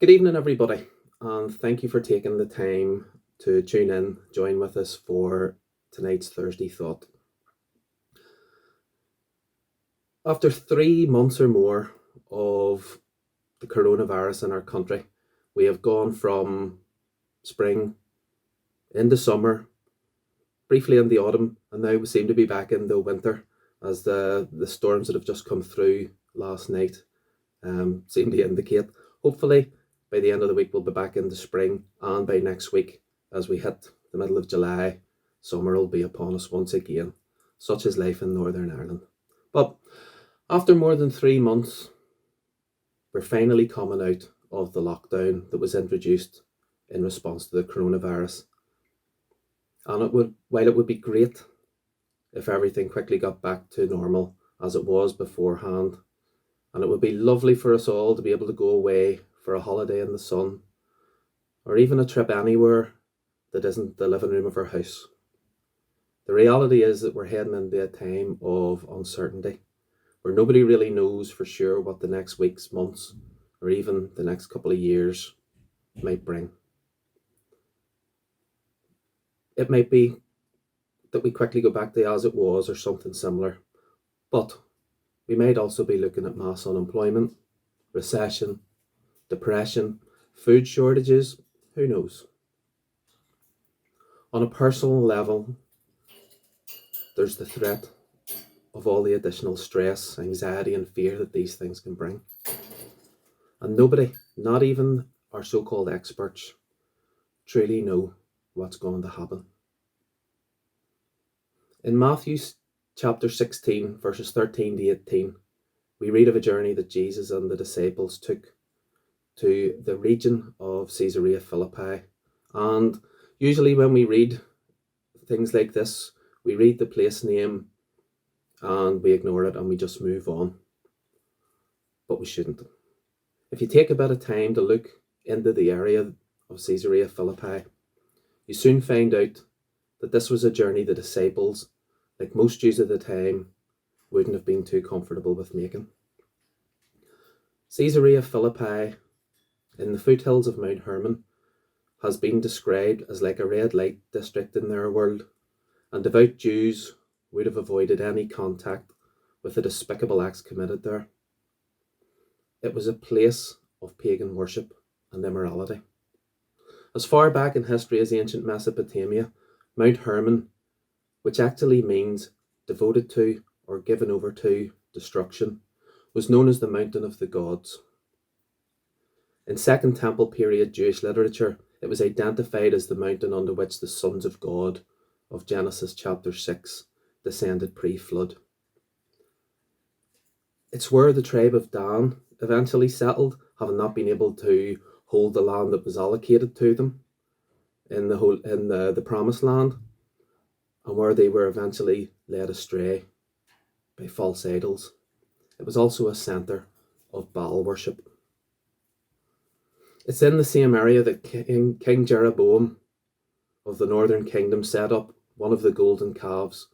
Good evening, everybody, and thank you for taking the time to tune in, join with us for tonight's Thursday Thought. After 3 months or more of the coronavirus in our country, we have gone from spring into summer, briefly in the autumn, and now we seem to be back in the winter as the storms that have just come through last night seem to indicate. Hopefully, by the end of the week, we'll be back into spring, and by next week, as we hit the middle of July, summer will be upon us once again. Such is life in Northern Ireland. But after more than 3 months, we're finally coming out of the lockdown that was introduced in response to the coronavirus. And while it would be great if everything quickly got back to normal as it was beforehand, and it would be lovely for us all to be able to go away for a holiday in the sun, or even a trip anywhere that isn't the living room of our house. The reality is that we're heading into a time of uncertainty, where nobody really knows for sure what the next weeks, months, or even the next couple of years might bring. It might be that we quickly go back to as it was or something similar, but we might also be looking at mass unemployment, recession, depression, food shortages, who knows? On a personal level, there's the threat of all the additional stress, anxiety, and fear that these things can bring. And nobody, not even our so-called experts, truly know what's going to happen. In Matthew chapter 16, verses 13 to 18, we read of a journey that Jesus and the disciples took to the region of Caesarea Philippi. And usually when we read things like this, we read the place name and we ignore it and we just move on. But we shouldn't. If you take a bit of time to look into the area of Caesarea Philippi, you soon find out that this was a journey the disciples, like most Jews at the time, wouldn't have been too comfortable with making. Caesarea Philippi, in the foothills of Mount Hermon, has been described as like a red light district in their world, and devout Jews would have avoided any contact with the despicable acts committed there. It was a place of pagan worship and immorality. As far back in history as ancient Mesopotamia, Mount Hermon, which actually means devoted to or given over to destruction, was known as the Mountain of the Gods. In Second Temple period Jewish literature, it was identified as the mountain onto which the sons of God of Genesis chapter 6 descended pre-flood. It's where the tribe of Dan eventually settled, having not been able to hold the land that was allocated to them in the promised land, and where they were eventually led astray by false idols. It was also a centre of Baal worship. It's in the same area that King Jeroboam of the northern kingdom set up one of the golden calves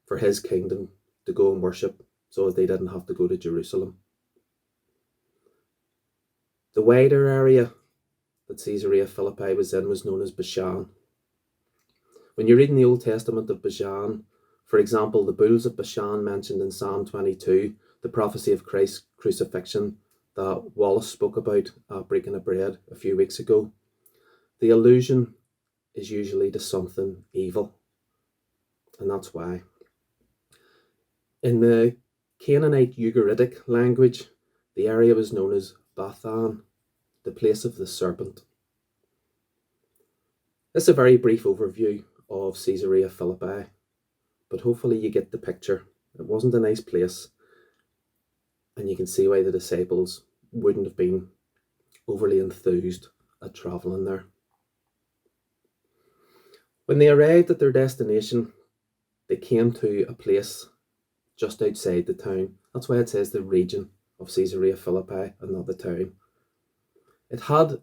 for his kingdom to go and worship, so that they didn't have to go to Jerusalem. The wider area that Caesarea Philippi was in was known as Bashan. When you read in the Old Testament of Bashan, for example, the bulls of Bashan mentioned in Psalm 22, the prophecy of Christ's crucifixion that Wallace spoke about at Breaking of Bread a few weeks ago, the allusion is usually to something evil, and that's why. In the Canaanite Ugaritic language, the area was known as Bathan, the place of the serpent. This is a very brief overview of Caesarea Philippi, but hopefully you get the picture. It wasn't a nice place, and you can see why the disciples wouldn't have been overly enthused at travelling there. When they arrived at their destination, they came to a place just outside the town. That's why it says the region of Caesarea Philippi and not the town. It had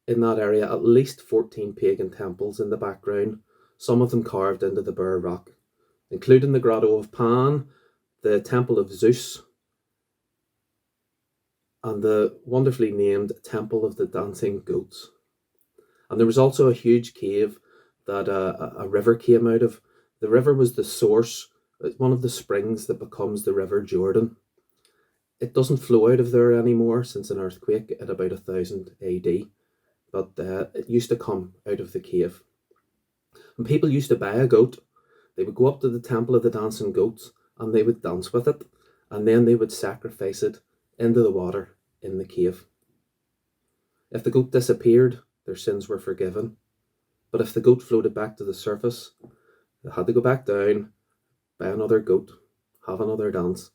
in that area at least 14 pagan temples in the background, some of them carved into the bare rock, including the Grotto of Pan, the Temple of Zeus, and the wonderfully named Temple of the Dancing Goats. And there was also a huge cave that a river came out of. The river was the source, it's one of the springs that becomes the River Jordan. It doesn't flow out of there anymore since an earthquake at about 1000 AD, but it used to come out of the cave. And people used to buy a goat. They would go up to the Temple of the Dancing Goats and they would dance with it, and then they would sacrifice it into the water in the cave. If the goat disappeared, their sins were forgiven. But if the goat floated back to the surface, they had to go back down, buy another goat, have another dance,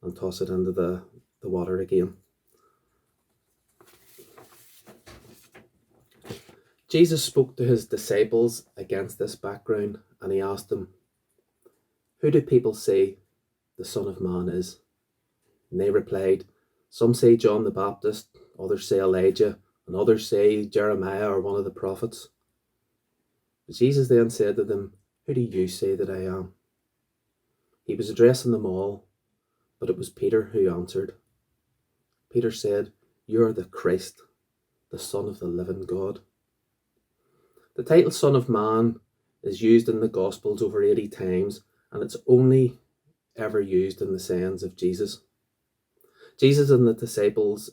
and toss it into the water again. Jesus spoke to his disciples against this background, and he asked them, "Who do people say the Son of Man is?" And they replied, "Some say John the Baptist, others say Elijah, and others say Jeremiah or one of the prophets." But Jesus then said to them, "Who do you say that I am?" He was addressing them all, but it was Peter who answered. Peter said, "You are the Christ, the Son of the living God." The title Son of Man is used in the Gospels over 80 times, and it's only ever used in the sayings of Jesus. Jesus and the disciples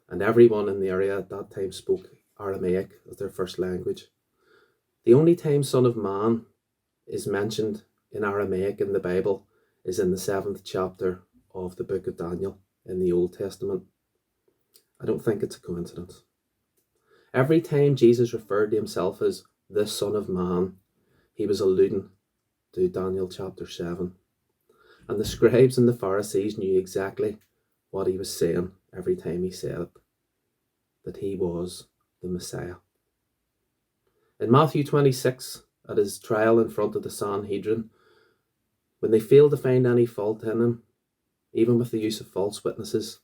and everyone in the area at that time spoke Aramaic as their first language. The only time Son of Man is mentioned in Aramaic in the Bible is in the 7th chapter of the book of Daniel in the Old Testament. I don't think it's a coincidence. Every time Jesus referred to himself as the Son of Man, he was alluding to Daniel chapter 7. And the scribes and the Pharisees knew exactly what he was saying every time he said it, that he was the Messiah. In Matthew 26, at his trial in front of the Sanhedrin, when they failed to find any fault in him, even with the use of false witnesses,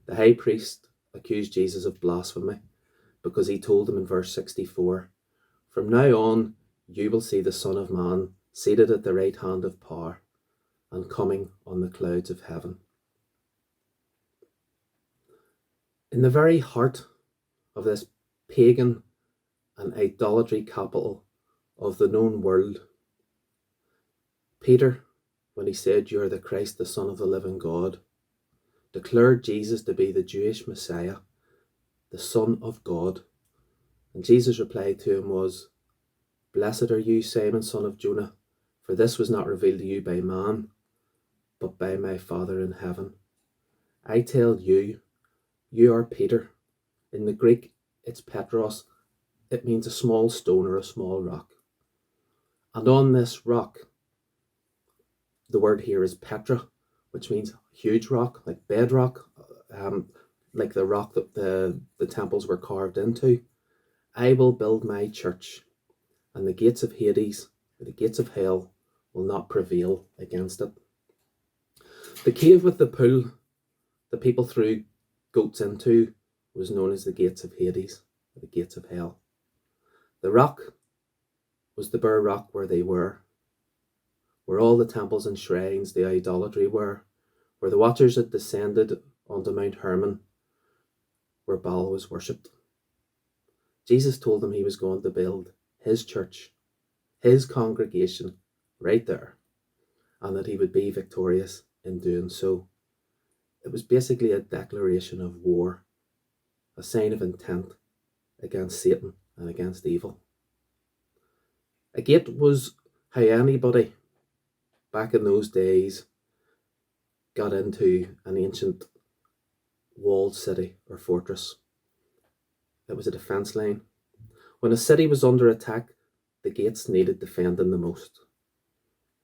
the high priest accused Jesus of blasphemy because he told them in verse 64, "From now on you will see the Son of Man seated at the right hand of power and coming on the clouds of heaven." In the very heart of this pagan and idolatry capital of the known world, Peter, when he said, "You are the Christ, the Son of the living God," declared Jesus to be the Jewish Messiah, the Son of God. And Jesus' reply to him was, "Blessed are you, Simon, son of Jonah, for this was not revealed to you by man, but by my Father in heaven. I tell you, you are Peter." In the Greek, it's Petros. It means a small stone or a small rock. And on this rock, the word here is Petra, which means huge rock, like bedrock, like the rock that the temples were carved into. "I will build my church, and the gates of Hades, or the gates of hell, will not prevail against it." The cave with the pool that people threw goats into was known as the gates of Hades, or the gates of hell. The rock was the bare rock where they were, where all the temples and shrines, the idolatry were, where the watchers had descended onto Mount Hermon, where Baal was worshipped. Jesus told them he was going to build his church, his congregation, right there, and that he would be victorious in doing so. It was basically a declaration of war, a sign of intent against Satan and against evil. A gate was how anybody back in those days got into an ancient walled city or fortress. It was a defence line. When a city was under attack, the gates needed defending the most,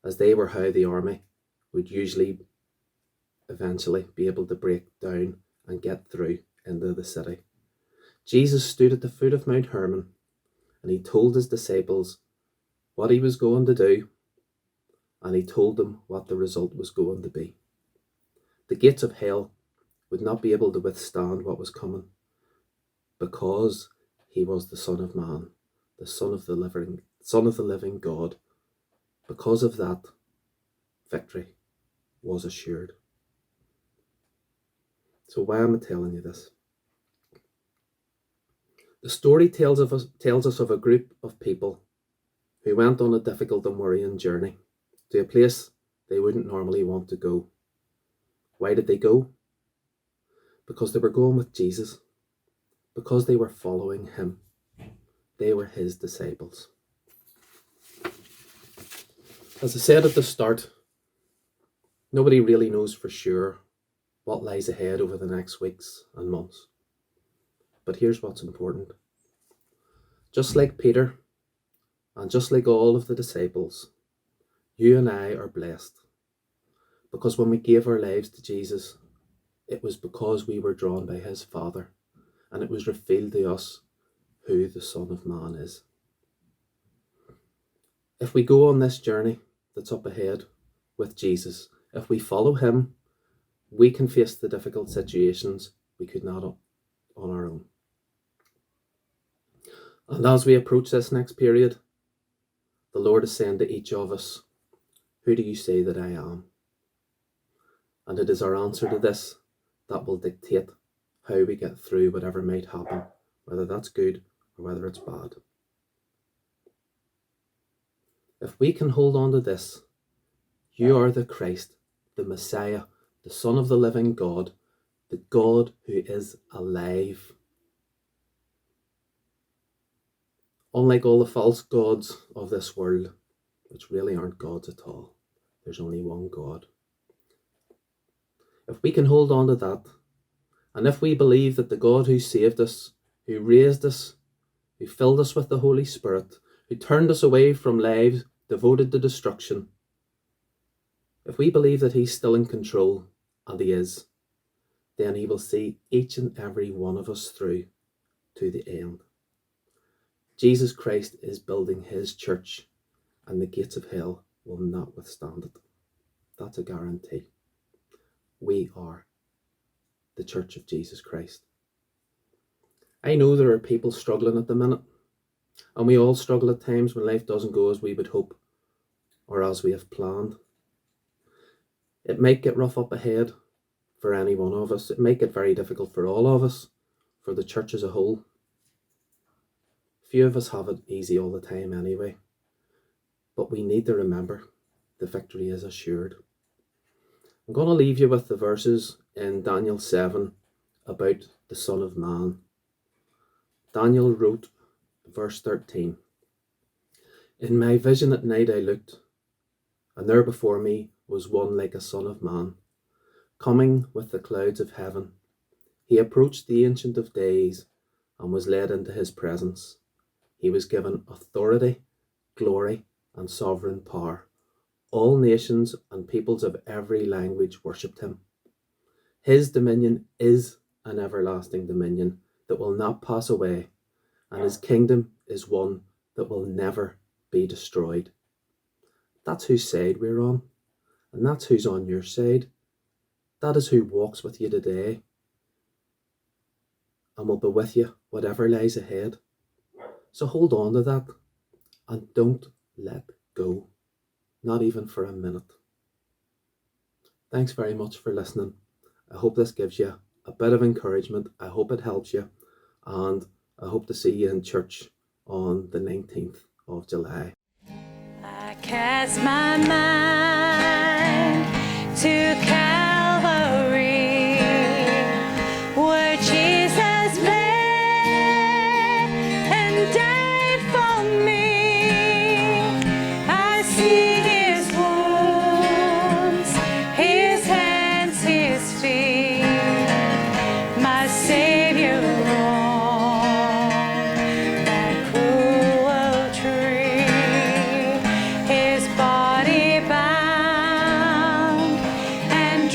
as they were how the army would usually eventually be able to break down and get through into the city. Jesus stood at the foot of Mount Hermon, and he told his disciples what he was going to do, and he told them what the result was going to be. The gates of hell would not be able to withstand what was coming, because he was the Son of Man, the Son of the living God. Because of that, victory was assured. So why am I telling you this? The story tells us of a group of people who went on a difficult and worrying journey to a place they wouldn't normally want to go. Why did they go? Because they were going with Jesus. Because they were following him. They were his disciples. As I said at the start, nobody really knows for sure what lies ahead over the next weeks and months. But here's what's important. Just like Peter, and just like all of the disciples, you and I are blessed. Because when we gave our lives to Jesus, it was because we were drawn by his Father, and it was revealed to us who the Son of Man is. If we go on this journey that's up ahead with Jesus, if we follow him, we can face the difficult situations we could not on our own. And as we approach this next period, the Lord is saying to each of us, who do you say that I am? And it is our answer to this that will dictate how we get through whatever might happen, whether that's good or whether it's bad. If we can hold on to this, you are the Christ, the Messiah, the Son of the living God, the God who is alive. Unlike all the false gods of this world, which really aren't gods at all, there's only one God. If we can hold on to that, and if we believe that the God who saved us, who raised us, who filled us with the Holy Spirit, who turned us away from lives devoted to destruction, if we believe that he's still in control, and he is, then he will see each and every one of us through to the end. Jesus Christ is building his church, and the gates of hell will not withstand it. That's a guarantee. We are the Church of Jesus Christ. I know there are people struggling at the minute, and we all struggle at times when life doesn't go as we would hope or as we have planned. It might get rough up ahead for any one of us. It might get very difficult for all of us, for the church as a whole. Few of us have it easy all the time anyway, but we need to remember the victory is assured. I'm going to leave you with the verses in Daniel 7 about the Son of Man. Daniel wrote, verse 13, "In my vision at night I looked, and there before me was one like a son of man, coming with the clouds of heaven. He approached the Ancient of Days and was led into his presence. He was given authority, glory, and sovereign power. All nations and peoples of every language worshipped him. His dominion is an everlasting dominion that will not pass away, and his kingdom is one that will never be destroyed." That's whose side we're on, and that's who's on your side. That is who walks with you today and will be with you whatever lies ahead. So hold on to that and don't let go, not even for a minute. Thanks very much for listening. I hope this gives you a bit of encouragement. I hope it helps you, and I hope to see you in church on the 19th of July. I cast my mind to Calvary, where Jesus bled and died for me. I see his wounds, his hands, his feet, my Savior on that cruel tree, his body bound and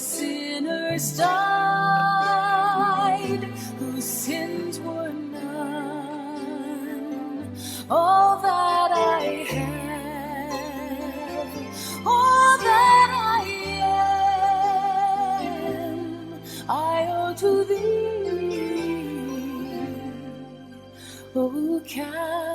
sinners died, whose sins were none. All that I have, all that I am, I owe to thee, O Calvary.